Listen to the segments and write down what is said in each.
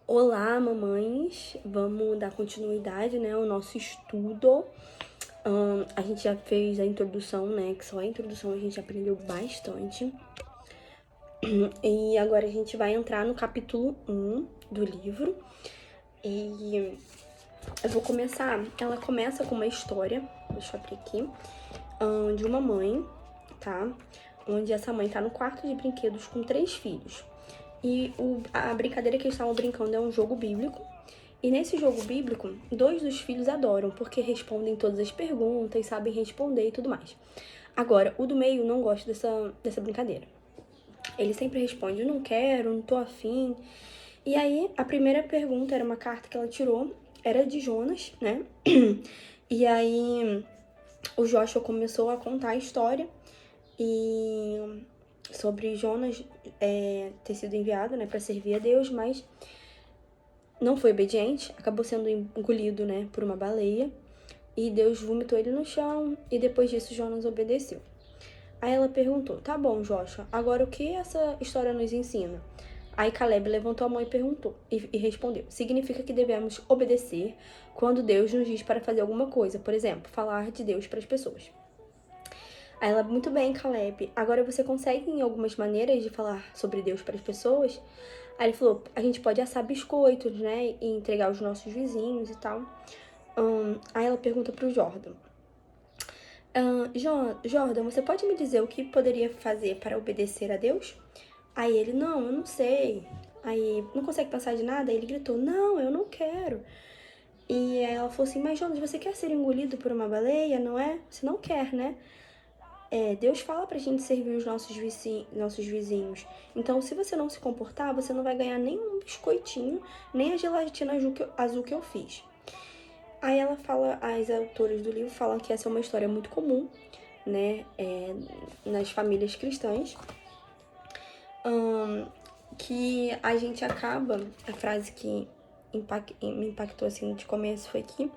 Olá, mamães! Vamos dar continuidade, né, ao nosso estudo. A gente já fez a introdução, né, que só a introdução a gente aprendeu bastante. E agora a gente vai entrar no capítulo 1 do livro. E eu vou começar, ela começa com uma história, deixa eu abrir aqui, de uma mãe, tá? Onde essa mãe tá no quarto de brinquedos com 3 filhos. E a brincadeira que eles estavam brincando é um jogo bíblico. E nesse jogo bíblico, 2 dos filhos adoram, porque respondem todas as perguntas, sabem responder e tudo mais. Agora, o do meio não gosta dessa brincadeira. Ele sempre responde, não quero, não tô afim. E aí, a primeira pergunta era uma carta que ela tirou, era de Jonas, né? E aí, o Joshua começou a contar a história e sobre Jonas ter sido enviado, né, para servir a Deus, mas não foi obediente, acabou sendo engolido, né, por uma baleia, e Deus vomitou ele no chão, e depois disso Jonas obedeceu. Aí ela perguntou, tá bom, Joshua, agora o que essa história nos ensina? Aí Caleb levantou a mão e perguntou, e respondeu, significa que devemos obedecer quando Deus nos diz para fazer alguma coisa, por exemplo, falar de Deus para as pessoas. Aí ela, muito bem, Caleb, agora você consegue em algumas maneiras de falar sobre Deus para as pessoas? Aí ele falou, a gente pode assar biscoitos, né, e entregar aos nossos vizinhos e tal. Aí ela pergunta pro Jordan. Jordan, você pode me dizer o que poderia fazer para obedecer a Deus? Aí ele, não, eu não sei. Aí, não consegue pensar de nada? Aí ele gritou, não, eu não quero. E aí ela falou assim, mas Jonas, você quer ser engolido por uma baleia, não é? Você não quer, né? Deus fala pra gente servir os nossos vizinhos. Então, se você não se comportar, você não vai ganhar nem um biscoitinho, nem a gelatina azul que eu fiz. Aí ela fala, as autoras do livro falam que essa é uma história muito comum, né, nas famílias cristãs, que a gente acaba, a frase que me impactou assim de começo foi que,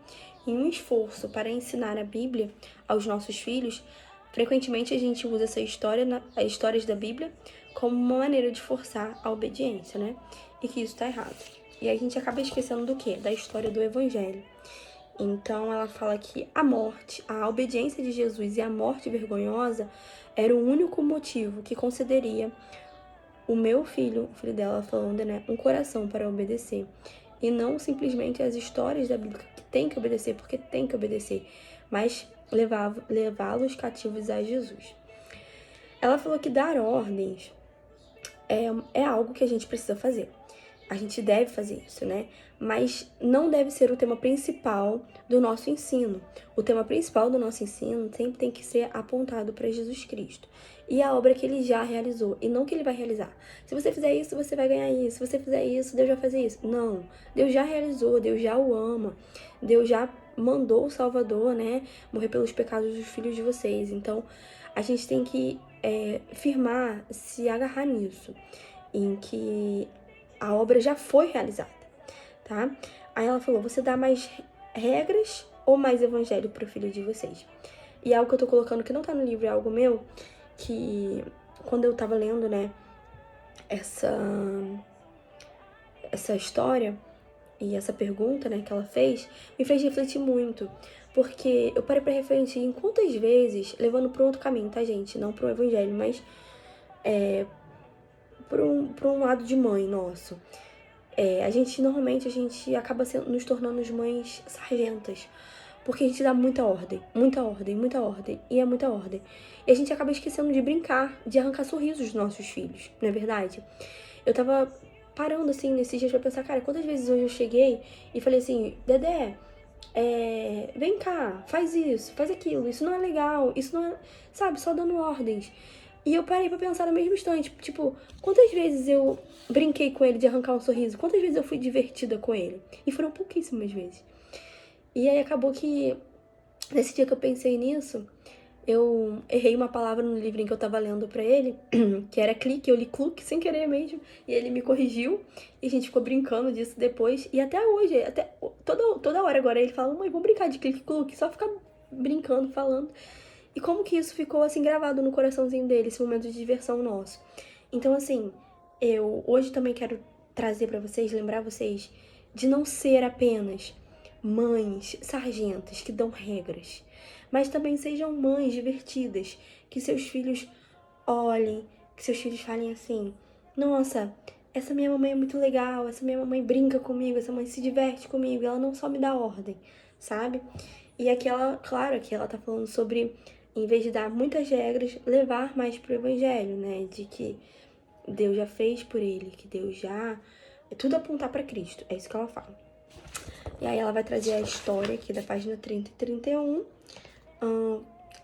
em um esforço para ensinar a Bíblia aos nossos filhos, frequentemente a gente usa essa história, as histórias da Bíblia, como uma maneira de forçar a obediência, né, e que isso tá errado. E a gente acaba esquecendo do quê? Da história do Evangelho. Então ela fala que a morte, a obediência de Jesus e a morte vergonhosa era o único motivo que concederia o meu filho, o filho dela falando, né, um coração para obedecer. E não simplesmente as histórias da Bíblia que tem que obedecer porque tem que obedecer, mas levá-los cativos a Jesus. Ela falou que dar ordens é algo que a gente precisa fazer. A gente deve fazer isso, né? Mas não deve ser o tema principal do nosso ensino. O tema principal do nosso ensino sempre tem que ser apontado para Jesus Cristo e a obra que ele já realizou, e não que ele vai realizar. Se você fizer isso, você vai ganhar isso. Se você fizer isso, Deus vai fazer isso. Não. Deus já realizou, Deus já o ama. Deus já mandou o Salvador, né, morrer pelos pecados dos filhos de vocês. Então, a gente tem que firmar, se agarrar nisso, em que a obra já foi realizada, tá? Aí ela falou, você dá mais regras ou mais evangelho pro filho de vocês? E algo que eu tô colocando que não tá no livro, é algo meu, que quando eu tava lendo, né, essa história e essa pergunta, né, que ela fez, me fez refletir muito. Porque eu parei pra refletir em quantas vezes, levando pra um outro caminho, tá, gente? Não pro evangelho, mas por um lado de mãe nosso. Normalmente a gente acaba nos tornando mães sargentas, porque a gente dá muita ordem, muita ordem, muita ordem, e é muita ordem. E a gente acaba esquecendo de brincar, de arrancar sorrisos dos nossos filhos, não é verdade? Eu tava parando assim nesses dias pra pensar, cara, quantas vezes hoje eu cheguei e falei assim, Dedé, vem cá, faz isso, faz aquilo, isso não é legal, isso não é, sabe, só dando ordens. E eu parei pra pensar no mesmo instante, tipo, quantas vezes eu brinquei com ele de arrancar um sorriso? Quantas vezes eu fui divertida com ele? E foram pouquíssimas vezes. E aí acabou que, nesse dia que eu pensei nisso, eu errei uma palavra no livrinho que eu tava lendo pra ele, que era clique, eu li cluque sem querer mesmo, e ele me corrigiu, e a gente ficou brincando disso depois, e até hoje, toda hora agora ele fala, mãe, vamos brincar de clique, cluque, só ficar brincando, falando. E como que isso ficou, assim, gravado no coraçãozinho dele, esse momento de diversão nosso. Então, assim, eu hoje também quero trazer para vocês, lembrar vocês de não ser apenas mães sargentas que dão regras, mas também sejam mães divertidas, que seus filhos olhem, que seus filhos falem assim: nossa, essa minha mamãe é muito legal, essa minha mamãe brinca comigo, essa mãe se diverte comigo, ela não só me dá ordem, sabe? E aqui ela, claro, aqui ela tá falando sobre, em vez de dar muitas regras, levar mais pro evangelho, né? De que Deus já fez por ele, que Deus já... É tudo apontar para Cristo, é isso que ela fala. E aí ela vai trazer a história aqui da página 30 e 31,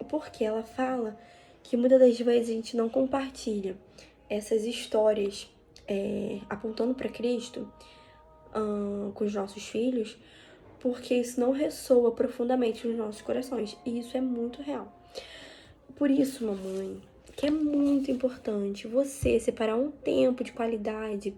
porque ela fala que muitas das vezes a gente não compartilha essas histórias apontando para Cristo com os nossos filhos, porque isso não ressoa profundamente nos nossos corações, e isso é muito real. Por isso, mamãe, que é muito importante você separar um tempo de qualidade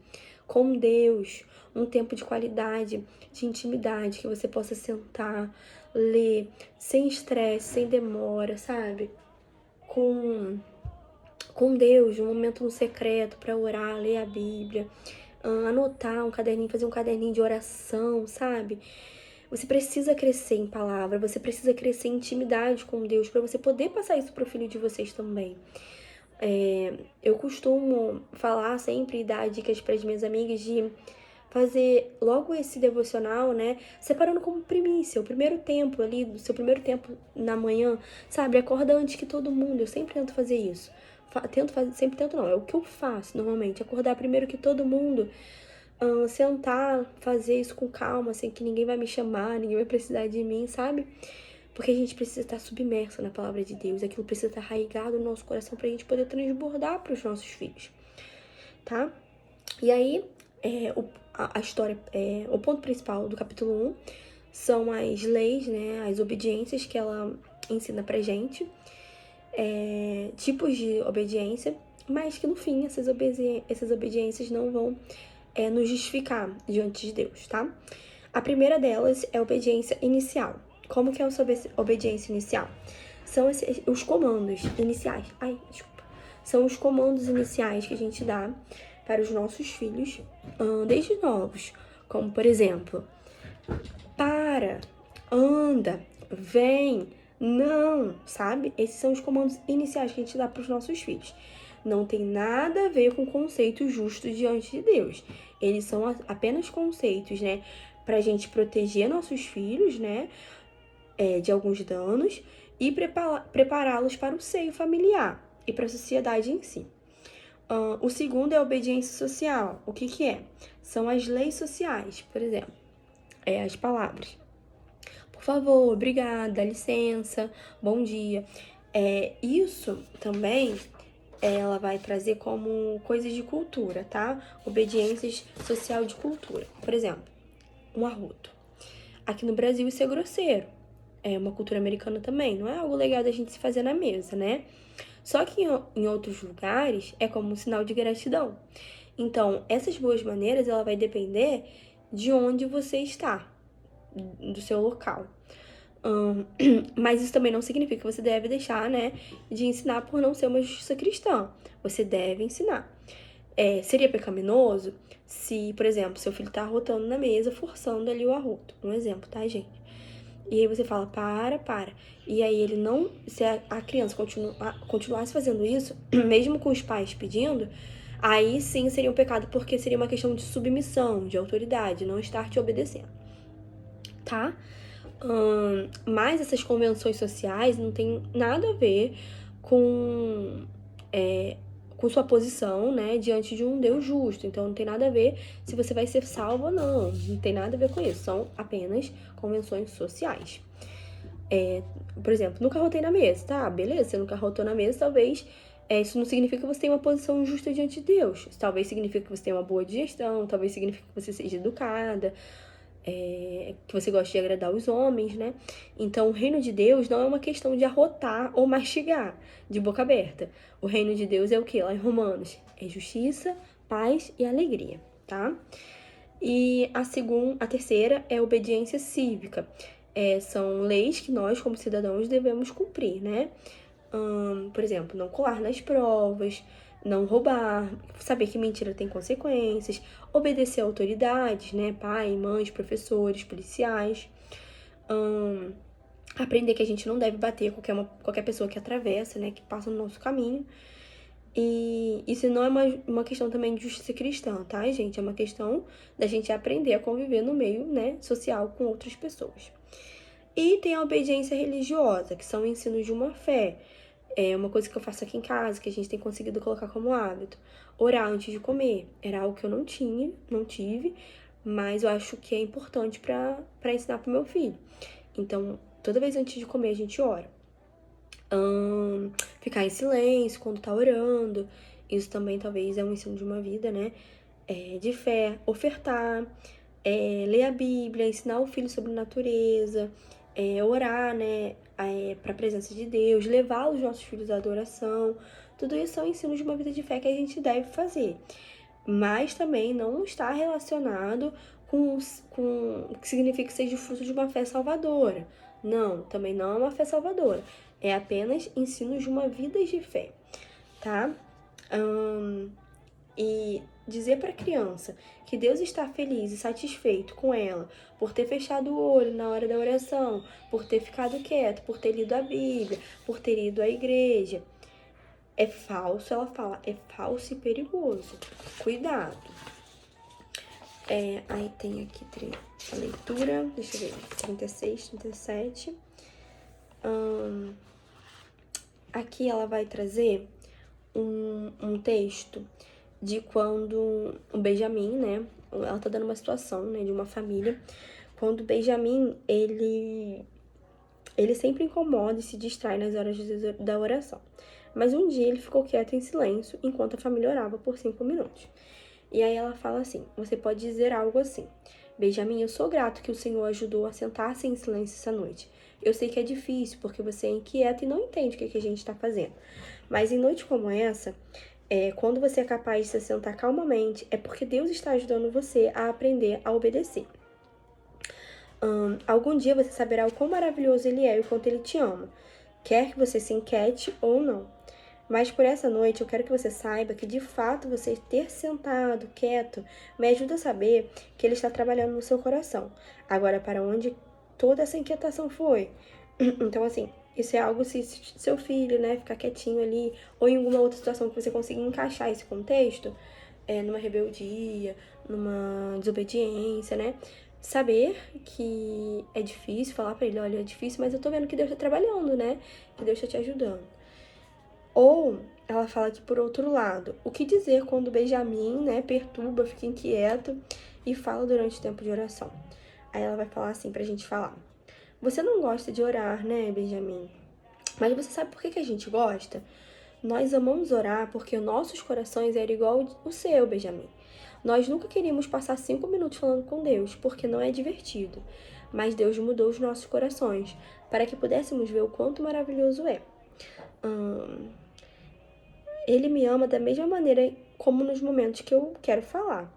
com Deus, um tempo de qualidade, de intimidade, que você possa sentar, ler, sem estresse, sem demora, sabe? Com Deus, um momento no secreto para orar, ler a Bíblia, anotar um caderninho, fazer um caderninho de oração, sabe? Você precisa crescer em palavra, você precisa crescer em intimidade com Deus para você poder passar isso pro filho de vocês também. Eu costumo falar sempre e dar dicas para as minhas amigas de fazer logo esse devocional, né? Separando como primícia, o primeiro tempo ali, do seu primeiro tempo na manhã, sabe? Acorda antes que todo mundo, eu sempre tento fazer isso. Sempre tento não, é o que eu faço normalmente, acordar primeiro que todo mundo, sentar, fazer isso com calma, sem que ninguém vai me chamar, ninguém vai precisar de mim, sabe? Porque a gente precisa estar submerso na palavra de Deus, aquilo precisa estar arraigado no nosso coração pra gente poder transbordar para os nossos filhos, tá? E aí, a história, o ponto principal do capítulo 1 são as leis, né, as obediências que ela ensina pra gente, tipos de obediência, mas que no fim essas obediências não vão nos justificar diante de Deus, tá? A primeira delas é a obediência inicial. Como que é essa obediência inicial? São os comandos iniciais. São os comandos iniciais que a gente dá para os nossos filhos desde novos. Como, por exemplo, para, anda, vem, não, sabe? Esses são os comandos iniciais que a gente dá para os nossos filhos. Não tem nada a ver com conceitos justos diante de Deus. Eles são apenas conceitos, né? Pra gente proteger nossos filhos, né? De alguns danos e prepará-los para o seio familiar e para a sociedade em si. O segundo é a obediência social. O que é? São as leis sociais, por exemplo. As palavras. Por favor, obrigada, licença, bom dia. Isso também ela vai trazer como coisas de cultura, tá? Obediências social de cultura. Por exemplo, um arroto. Aqui no Brasil isso é grosseiro. É uma cultura americana também. Não é algo legal da gente se fazer na mesa, né? Só que em outros lugares é como um sinal de gratidão. Então, essas boas maneiras, ela vai depender de onde você está, do seu local. Mas isso também não significa que você deve deixar, né, de ensinar por não ser uma justiça cristã. Você deve ensinar. Seria pecaminoso se, por exemplo, seu filho tá arrotando na mesa, forçando ali o arroto. Um exemplo, tá, gente? E aí você fala, para. E aí ele não... Se a criança continuasse fazendo isso, mesmo com os pais pedindo, aí sim seria um pecado, porque seria uma questão de submissão, de autoridade, não estar te obedecendo. Tá? Mas essas convenções sociais não tem nada a ver com sua posição, né, diante de um Deus justo. Então não tem nada a ver se você vai ser salvo ou não. Não tem nada a ver com isso. São apenas convenções sociais. Por exemplo, nunca arrotei na mesa, tá? Beleza, você nunca arrotou na mesa, talvez isso não significa que você tenha uma posição justa diante de Deus. Talvez signifique que você tenha uma boa digestão, talvez signifique que você seja educada, que você gosta de agradar os homens, né? Então, o reino de Deus não é uma questão de arrotar ou mastigar de boca aberta. O reino de Deus é o que? Lá em Romanos. É justiça, paz e alegria, tá? E a terceira é a obediência cívica. São leis que nós, como cidadãos, devemos cumprir, né? Por exemplo, não colar nas provas, não roubar, saber que mentira tem consequências, obedecer a autoridades, né? Pai, mães, professores, policiais. Aprender que a gente não deve bater qualquer pessoa que atravessa, né? Que passa no nosso caminho. E isso não é uma questão também de justiça cristã, tá, gente? É uma questão da gente aprender a conviver no meio, né, social com outras pessoas. E tem a obediência religiosa, que são ensinos de uma fé. É uma coisa que eu faço aqui em casa, que a gente tem conseguido colocar como hábito. Orar antes de comer. Era algo que eu não tive, mas eu acho que é importante para ensinar pro meu filho. Então, toda vez antes de comer, a gente ora. Ficar em silêncio quando tá orando. Isso também talvez é um ensino de uma vida, né? De fé. Ofertar, ler a Bíblia, ensinar o filho sobre natureza, orar, né? Para a presença de Deus, levar os nossos filhos à adoração. Tudo isso são ensinos de uma vida de fé que a gente deve fazer. Mas também não está relacionado com o que significa que seja fruto de uma fé salvadora. Não, também não é uma fé salvadora. É apenas ensinos de uma vida de fé, tá? E dizer para a criança que Deus está feliz e satisfeito com ela por ter fechado o olho na hora da oração, por ter ficado quieto, por ter lido a Bíblia, por ter ido à igreja, é falso. Ela fala, é falso e perigoso. Cuidado. Aí tem aqui a leitura, deixa eu ver, 36, 37. Aqui ela vai trazer um texto de quando o Benjamin, né, ela tá dando uma situação, né, de uma família, quando o Benjamin, ele sempre incomoda e se distrai nas horas da oração. Mas um dia ele ficou quieto em silêncio enquanto a família orava por 5 minutos. E aí ela fala assim, você pode dizer algo assim: Benjamin, eu sou grato que o Senhor ajudou a sentar-se em silêncio essa noite. Eu sei que é difícil, porque você é inquieto e não entende o que a gente está fazendo. Mas em noite como essa, quando você é capaz de se sentar calmamente, é porque Deus está ajudando você a aprender a obedecer. Algum dia você saberá o quão maravilhoso Ele é e o quanto Ele te ama, quer que você se inquiete ou não. Mas por essa noite eu quero que você saiba que de fato você ter sentado quieto me ajuda a saber que Ele está trabalhando no seu coração. Agora, para onde toda essa inquietação foi? Então, assim, isso é algo se seu filho, né, ficar quietinho ali, ou em alguma outra situação que você consiga encaixar esse contexto, numa rebeldia, numa desobediência, né? Saber que é difícil, falar pra ele, olha, é difícil, mas eu tô vendo que Deus tá trabalhando, né? Que Deus tá te ajudando. Ou ela fala que, por outro lado, o que dizer quando Benjamin, né, perturba, fica inquieto e fala durante o tempo de oração? Aí ela vai falar assim pra gente falar: você não gosta de orar, né, Benjamin? Mas você sabe por que a gente gosta? Nós amamos orar porque nossos corações eram igual o seu, Benjamin. Nós nunca queríamos passar 5 minutos falando com Deus, porque não é divertido. Mas Deus mudou os nossos corações para que pudéssemos ver o quanto maravilhoso é. Ele me ama da mesma maneira como nos momentos que eu quero falar.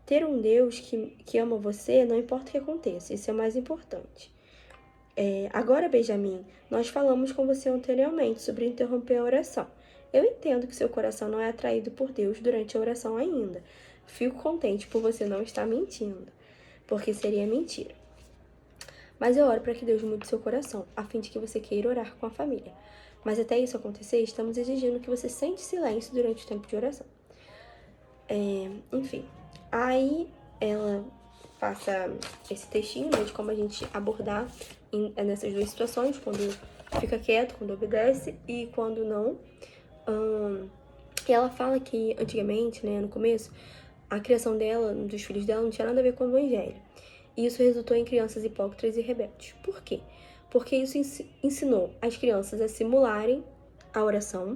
Ter um Deus que ama você, não importa o que aconteça, isso é o mais importante. Agora, Benjamin, nós falamos com você anteriormente sobre interromper a oração. Eu entendo que seu coração não é atraído por Deus durante a oração ainda. Fico contente por você não estar mentindo, porque seria mentira. Mas eu oro para que Deus mude seu coração, a fim de que você queira orar com a família. Mas até isso acontecer, estamos exigindo que você sente silêncio durante o tempo de oração. Enfim, aí ela passa esse textinho, né, de como a gente abordar nessas duas situações, quando fica quieto, quando obedece e quando não. E ela fala que antigamente, né, no começo, a criação dela, dos filhos dela, não tinha nada a ver com o evangelho. E isso resultou em crianças hipócritas e rebeldes. Por quê? Porque isso ensinou as crianças a simularem a oração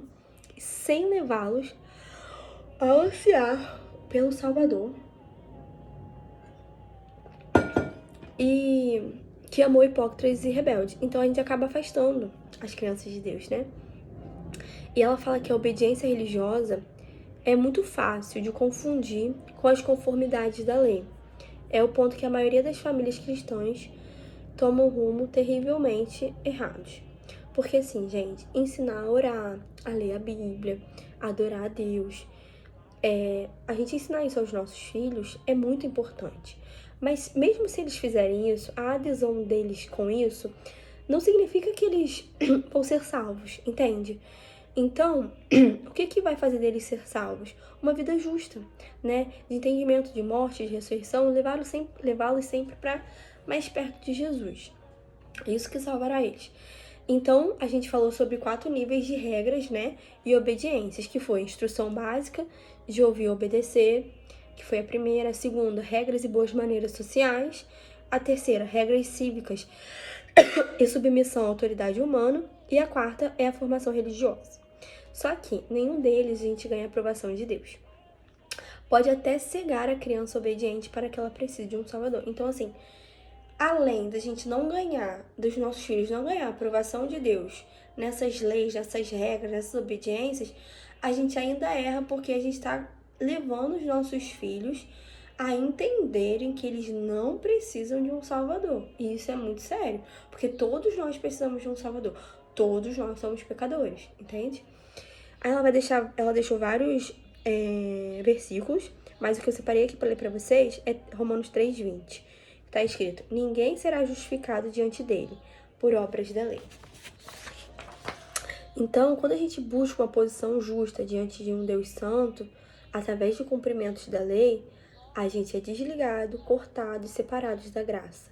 sem levá-los a ansiar pelo Salvador. E que amou hipócritas e rebeldes. Então a gente acaba afastando as crianças de Deus, né? E ela fala que a obediência religiosa é muito fácil de confundir com as conformidades da lei. É o ponto que a maioria das famílias cristãs tomam rumo terrivelmente errados. Porque assim, gente, ensinar a orar, a ler a Bíblia, a adorar a Deus, a gente ensinar isso aos nossos filhos é muito importante. Mas mesmo se eles fizerem isso, a adesão deles com isso não significa que eles vão ser salvos, entende? Então, o que vai fazer deles ser salvos? Uma vida justa, né? De entendimento de morte, de ressurreição, levá-los sempre para mais perto de Jesus. É isso que salvará eles. Então, a gente falou sobre 4 níveis de regras, né? E obediências, que foi instrução básica, de ouvir e obedecer, que foi a primeira. A segunda, regras e boas maneiras sociais. A terceira, regras cívicas e submissão à autoridade humana. E a quarta é a formação religiosa. Só que nenhum deles a gente ganha a aprovação de Deus. Pode até cegar a criança obediente para que ela precise de um salvador. Então, assim, além da gente não ganhar, dos nossos filhos não ganhar a aprovação de Deus nessas leis, nessas regras, nessas obediências, a gente ainda erra porque a gente está levando os nossos filhos a entenderem que eles não precisam de um salvador. E isso é muito sério, porque todos nós precisamos de um salvador. Todos nós somos pecadores, entende? Aí ela deixou vários versículos, mas o que eu separei aqui para ler para vocês é Romanos 3:20. Está escrito: ninguém será justificado diante dele por obras da lei. Então, quando a gente busca uma posição justa diante de um Deus santo, através de cumprimentos da lei, a gente é desligado, cortado e separado da graça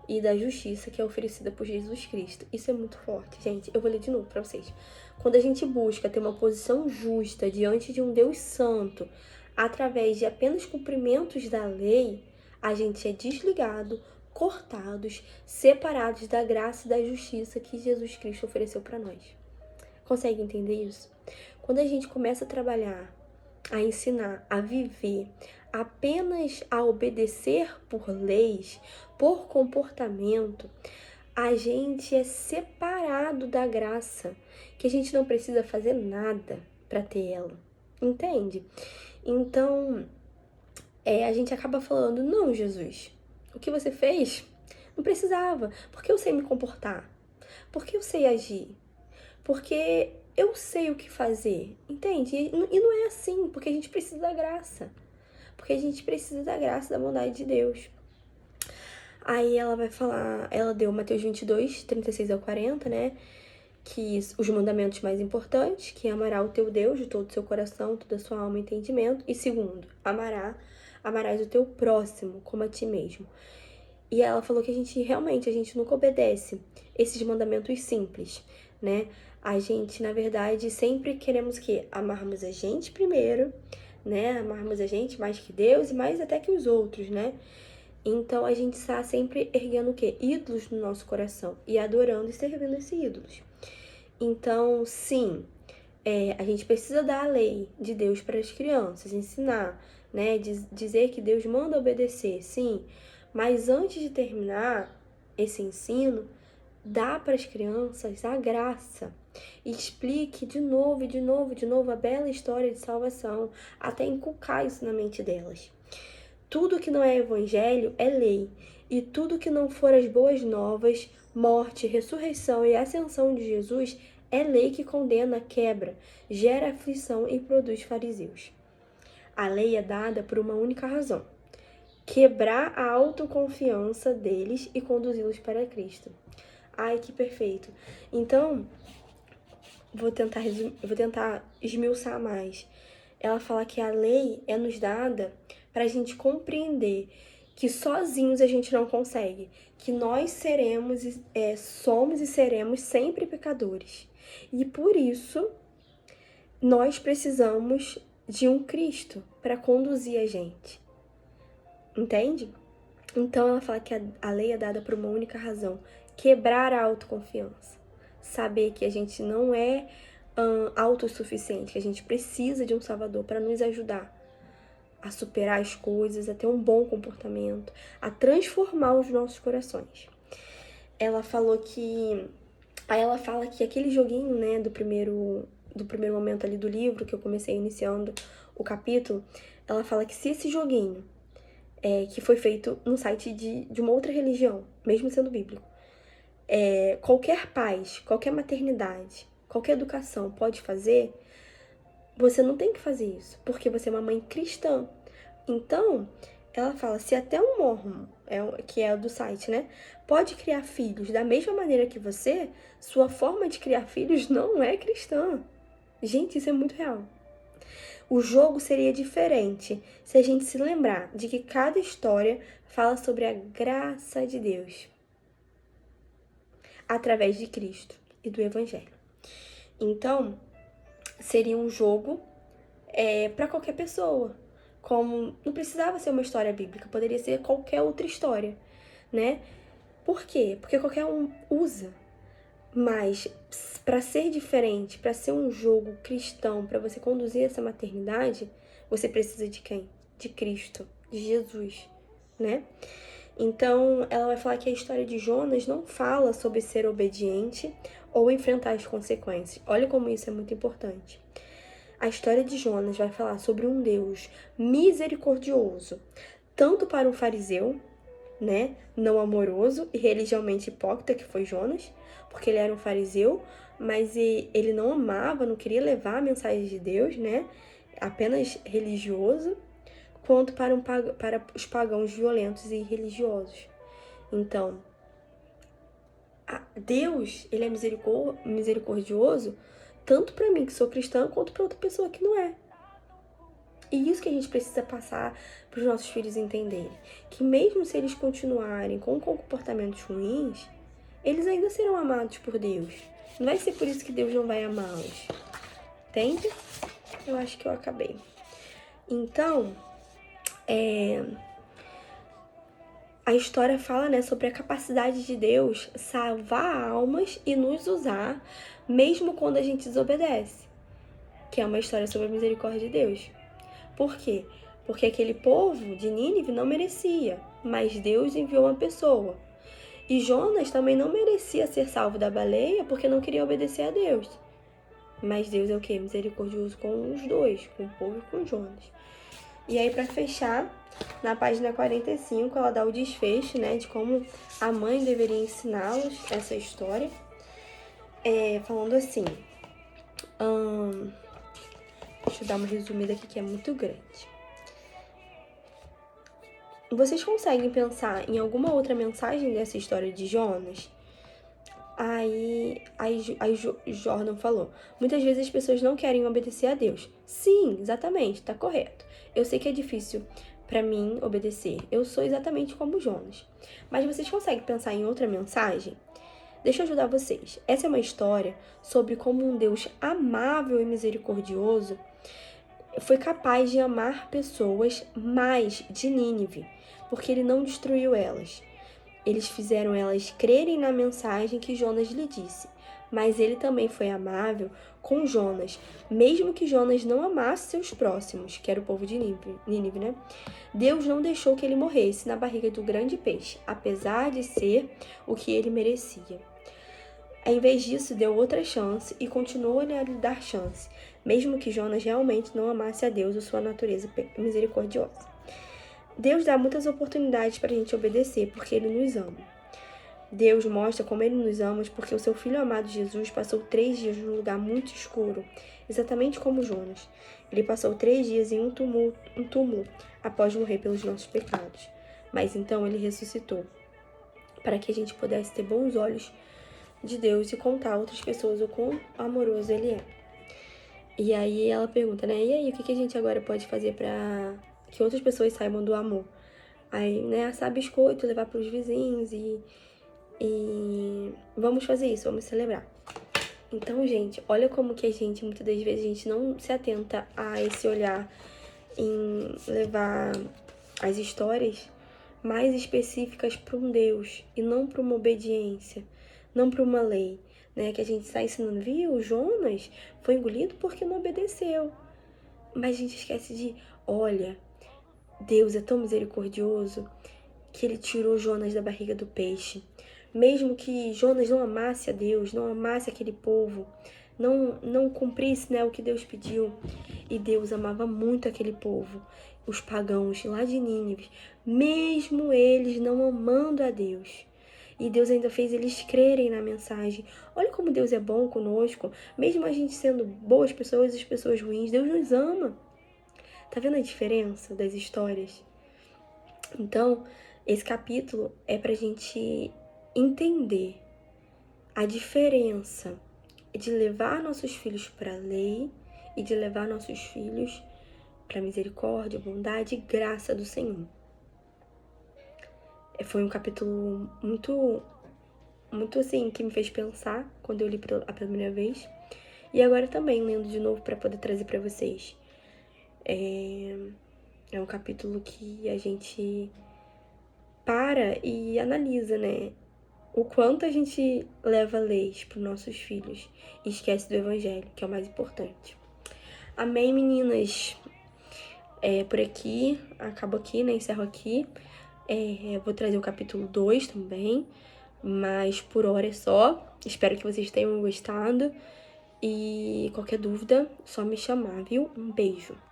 e da justiça que é oferecida por Jesus Cristo. Isso é muito forte, gente. Eu vou ler de novo para vocês. Quando a gente busca ter uma posição justa diante de um Deus santo, através de apenas cumprimentos da lei, a gente é desligado, cortados, separados da graça e da justiça que Jesus Cristo ofereceu para nós. Consegue entender isso? Quando a gente começa a trabalhar, a ensinar, a viver, apenas a obedecer por leis, por comportamento, a gente é separado da graça, que a gente não precisa fazer nada para ter ela, entende? Então, a gente acaba falando: não, Jesus, o que você fez não precisava, porque eu sei me comportar, porque eu sei agir, porque eu sei o que fazer, entende? E não é assim, porque a gente precisa da graça. Porque a gente precisa da graça, da bondade de Deus. Aí ela vai falar, ela deu Mateus 22, 36 ao 40, né? Que os mandamentos mais importantes, que é amará o teu Deus de todo o seu coração, toda a sua alma e entendimento. E segundo, amarás o teu próximo como a ti mesmo. E ela falou que a gente nunca obedece esses mandamentos simples, né? A gente, na verdade, sempre queremos amarmos a gente primeiro, né? Amarmos a gente mais que Deus e mais até que os outros, né? Então, a gente está sempre erguendo ídolos no nosso coração e adorando e servindo esses ídolos. Então, sim, a gente precisa dar a lei de Deus para as crianças, ensinar, né? Dizer que Deus manda obedecer, sim. Mas antes de terminar esse ensino, dá para as crianças a graça. Explique de novo, de novo, de novo a bela história de salvação, até inculcar isso na mente delas. Tudo que não é evangelho é lei, e tudo que não for as boas novas, morte, ressurreição e ascensão de Jesus é lei que condena, quebra, gera aflição e produz fariseus. A lei é dada por uma única razão: quebrar a autoconfiança deles e conduzi-los para Cristo. Ai, que perfeito. Então, vou tentar esmiuçar mais. Ela fala que a lei é nos dada para a gente compreender que sozinhos a gente não consegue, que nós somos e seremos sempre pecadores. E por isso, nós precisamos de um Cristo para conduzir a gente. Entende? Então ela fala que a lei é dada por uma única razão: quebrar a autoconfiança. Saber que a gente não é autossuficiente, que a gente precisa de um Salvador para nos ajudar a superar as coisas, a ter um bom comportamento, a transformar os nossos corações. Ela falou que... Aí ela fala que aquele joguinho, né, do primeiro momento ali do livro, que eu comecei iniciando o capítulo, ela fala que se esse joguinho que foi feito no site de uma outra religião, mesmo sendo bíblico, qualquer pais, qualquer maternidade, qualquer educação pode fazer, você não tem que fazer isso, porque você é uma mãe cristã. Então, ela fala, se até um mormon, que é o do site, né, pode criar filhos da mesma maneira que você, sua forma de criar filhos não é cristã. Gente, isso é muito real. O jogo seria diferente se a gente se lembrar de que cada história fala sobre a graça de Deus através de Cristo e do Evangelho. Então, seria um jogo para qualquer pessoa. Como não precisava ser uma história bíblica, poderia ser qualquer outra história, né? Por quê? Porque qualquer um usa. Mas para ser diferente, para ser um jogo cristão, para você conduzir essa maternidade, você precisa de quem? De Cristo, de Jesus, né? Então, ela vai falar que a história de Jonas não fala sobre ser obediente ou enfrentar as consequências. Olha como isso é muito importante. A história de Jonas vai falar sobre um Deus misericordioso, tanto para um fariseu, né, não amoroso e religiosamente hipócrita, que foi Jonas, porque ele era um fariseu, mas ele não amava, não queria levar a mensagem de Deus, né, apenas religioso, quanto para os pagãos violentos e religiosos. Então, Deus, ele é misericordioso, tanto para mim que sou cristã, quanto para outra pessoa que não é. E isso que a gente precisa passar para os nossos filhos entenderem. Que mesmo se eles continuarem com comportamentos ruins, eles ainda serão amados por Deus. Não vai ser por isso que Deus não vai amá-los. Entende? Eu acho que eu acabei. Então, a história fala, né, sobre a capacidade de Deus salvar almas e nos usar, mesmo quando a gente desobedece. Que é uma história sobre a misericórdia de Deus. Por quê? Porque aquele povo de Nínive não merecia, mas Deus enviou uma pessoa. E Jonas também não merecia ser salvo da baleia porque não queria obedecer a Deus. Mas Deus é o quê? Misericordioso com os dois, com o povo e com Jonas. E aí, para fechar, na página 45, ela dá o desfecho, né, de como a mãe deveria ensiná-los essa história. Falando assim... deixa eu dar uma resumida aqui que é muito grande. Vocês conseguem pensar em alguma outra mensagem dessa história de Jonas? Aí Jordan falou, muitas vezes as pessoas não querem obedecer a Deus. Sim, exatamente, tá correto. Eu sei que é difícil para mim obedecer. Eu sou exatamente como Jonas. Mas vocês conseguem pensar em outra mensagem? Deixa eu ajudar vocês. Essa é uma história sobre como um Deus amável e misericordioso foi capaz de amar pessoas mais de Nínive, porque ele não destruiu elas. Eles fizeram elas crerem na mensagem que Jonas lhe disse, mas ele também foi amável com Jonas, mesmo que Jonas não amasse seus próximos, que era o povo de Nínive, né? Deus não deixou que ele morresse na barriga do grande peixe, apesar de ser o que ele merecia. Em vez disso, deu outra chance e continuou a lhe dar chance, mesmo que Jonas realmente não amasse a Deus ou sua natureza misericordiosa. Deus dá muitas oportunidades para a gente obedecer, porque Ele nos ama. Deus mostra como Ele nos ama, porque o seu Filho amado Jesus passou 3 dias num lugar muito escuro, exatamente como Jonas. Ele passou 3 dias em um túmulo após morrer pelos nossos pecados. Mas então Ele ressuscitou, para que a gente pudesse ter bons olhos de Deus e contar a outras pessoas o quão amoroso Ele é. E aí ela pergunta, né? E aí, o que a gente agora pode fazer para que outras pessoas saibam do amor? Aí, né, assar biscoito, levar para os vizinhos e vamos fazer isso, vamos celebrar. Então, gente, olha como que a gente, muitas das vezes, a gente não se atenta a esse olhar em levar as histórias mais específicas para um Deus e não para uma obediência, não para uma lei, né? Que a gente está ensinando, viu? Jonas foi engolido porque não obedeceu. Mas a gente esquece de, olha, Deus é tão misericordioso que ele tirou Jonas da barriga do peixe. Mesmo que Jonas não amasse a Deus, não amasse aquele povo, não cumprisse, né, o que Deus pediu. E Deus amava muito aquele povo, os pagãos lá de Nínive, mesmo eles não amando a Deus. E Deus ainda fez eles crerem na mensagem. Olha como Deus é bom conosco. Mesmo a gente sendo boas pessoas e as pessoas ruins, Deus nos ama. Tá vendo a diferença das histórias? Então, esse capítulo é pra gente entender a diferença de levar nossos filhos para a lei e de levar nossos filhos para a misericórdia, bondade e graça do Senhor. Foi um capítulo muito assim, que me fez pensar quando eu li a primeira vez. E agora também, lendo de novo para poder trazer para vocês. É um capítulo que a gente para e analisa, né? O quanto a gente leva leis para os nossos filhos e esquece do evangelho, que é o mais importante. Amém, meninas? Por aqui, acabo aqui, né? Encerro aqui. Vou trazer o capítulo 2 também, mas por hora é só. Espero que vocês tenham gostado. E qualquer dúvida, só me chamar, viu? Um beijo.